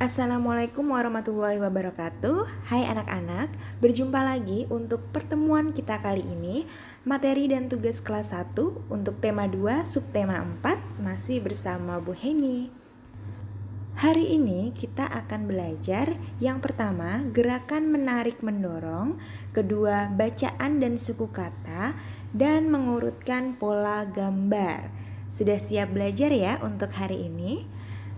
Assalamualaikum warahmatullahi wabarakatuh. Hai anak-anak, berjumpa lagi untuk pertemuan kita kali ini. Materi dan tugas kelas 1 untuk tema 2, subtema 4 masih bersama Bu Heni. Hari ini kita akan belajar yang pertama, gerakan menarik mendorong, kedua, bacaan dan suku kata, dan mengurutkan pola gambar. Sudah siap belajar ya untuk hari ini?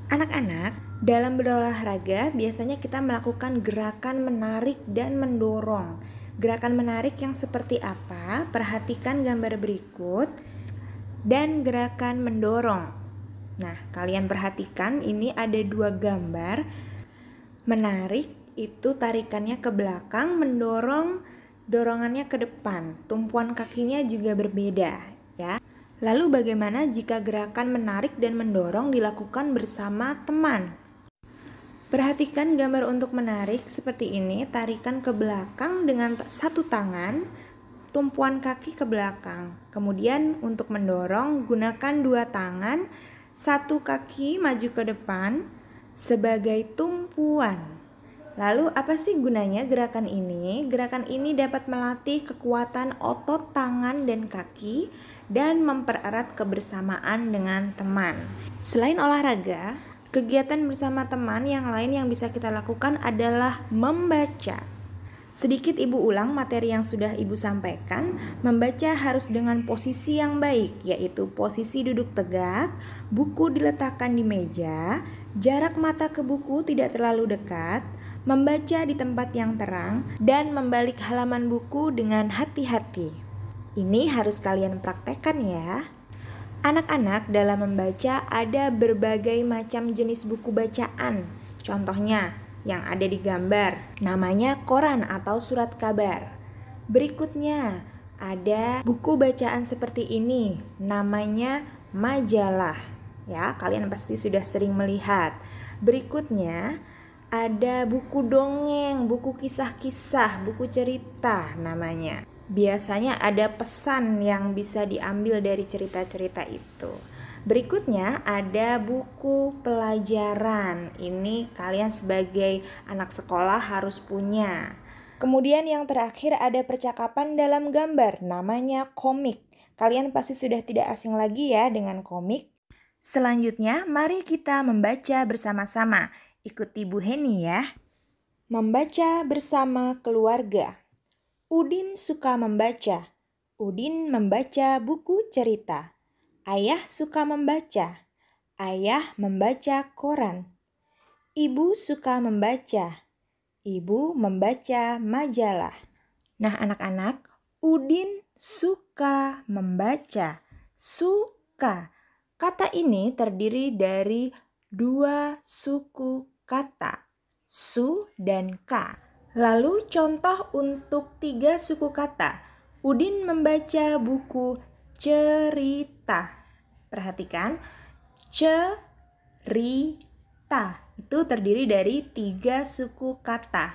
Anak-anak, dalam berolahraga biasanya kita melakukan gerakan menarik dan mendorong. Gerakan menarik yang seperti apa? Perhatikan gambar berikut. Dan gerakan mendorong. Nah, kalian perhatikan ini ada dua gambar. Menarik itu tarikannya ke belakang, mendorong dorongannya ke depan. Tumpuan kakinya juga berbeda, ya. Lalu bagaimana jika gerakan menarik dan mendorong dilakukan bersama teman? Perhatikan gambar untuk menarik seperti ini, tarikan ke belakang dengan satu tangan, tumpuan kaki ke belakang. Kemudian untuk mendorong, gunakan dua tangan, satu kaki maju ke depan sebagai tumpuan. Lalu apa sih gunanya gerakan ini? Gerakan ini dapat melatih kekuatan otot tangan dan kaki dan mempererat kebersamaan dengan teman. Selain olahraga, kegiatan bersama teman yang lain yang bisa kita lakukan adalah membaca. Sedikit Ibu ulang materi yang sudah Ibu sampaikan. Membaca harus dengan posisi yang baik, yaitu posisi duduk tegak, buku diletakkan di meja, jarak mata ke buku tidak terlalu dekat, membaca di tempat yang terang, dan membalik halaman buku dengan hati-hati. Ini harus kalian praktekkan ya. Anak-anak dalam membaca ada berbagai macam jenis buku bacaan. Contohnya yang ada di gambar, namanya koran atau surat kabar. Berikutnya ada buku bacaan seperti ini, namanya majalah. Ya, kalian pasti sudah sering melihat. Berikutnya ada buku dongeng, buku kisah-kisah, buku cerita namanya. Biasanya ada pesan yang bisa diambil dari cerita-cerita itu. Berikutnya ada buku pelajaran. Ini kalian sebagai anak sekolah harus punya. Kemudian yang terakhir ada percakapan dalam gambar, namanya komik. Kalian pasti sudah tidak asing lagi ya dengan komik. Selanjutnya, mari kita membaca bersama-sama. Ikuti Bu Heni ya. Membaca bersama keluarga. Udin suka membaca. Udin membaca buku cerita. Ayah suka membaca. Ayah membaca koran. Ibu suka membaca. Ibu membaca majalah. Nah anak-anak, Udin suka membaca. Suka. Kata ini terdiri dari dua suku kata, su dan ka. Lalu contoh untuk 3 suku kata. Udin membaca buku cerita. Perhatikan, cerita itu terdiri dari 3 suku kata.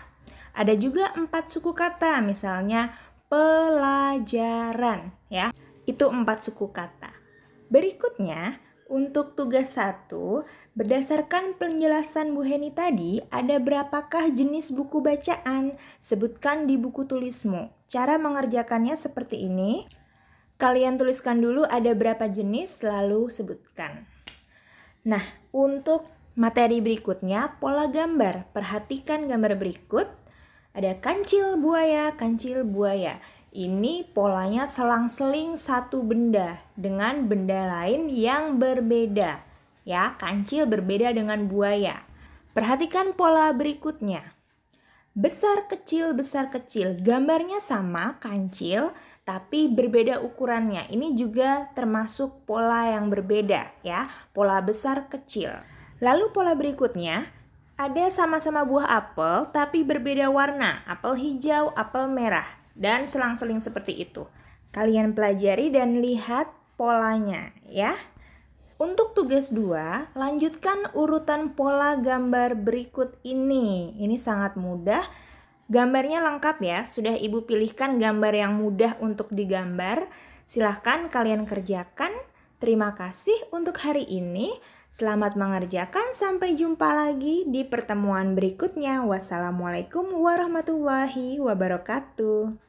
Ada juga 4 suku kata, misalnya pelajaran, ya. Itu 4 suku kata. Berikutnya, untuk tugas 1, berdasarkan penjelasan Bu Heni tadi, ada berapakah jenis buku bacaan? Sebutkan di buku tulismu. Cara mengerjakannya seperti ini. Kalian tuliskan dulu ada berapa jenis, lalu sebutkan. Nah, untuk materi berikutnya, pola gambar. Perhatikan gambar berikut. Ada kancil buaya, kancil buaya. Ini polanya selang-seling satu benda dengan benda lain yang berbeda. Ya, kancil berbeda dengan buaya. Perhatikan pola berikutnya. Besar kecil, gambarnya sama, kancil, tapi berbeda ukurannya. Ini juga termasuk pola yang berbeda ya, pola besar kecil. Lalu pola berikutnya, ada sama-sama buah apel tapi berbeda warna, apel hijau, apel merah, dan selang-seling seperti itu. Kalian pelajari dan lihat polanya ya. Untuk tugas 2, lanjutkan urutan pola gambar berikut ini. Ini sangat mudah. Gambarnya lengkap ya, sudah Ibu pilihkan gambar yang mudah untuk digambar. Silahkan kalian kerjakan. Terima kasih untuk hari ini. Selamat mengerjakan, sampai jumpa lagi di pertemuan berikutnya. Wassalamualaikum warahmatullahi wabarakatuh.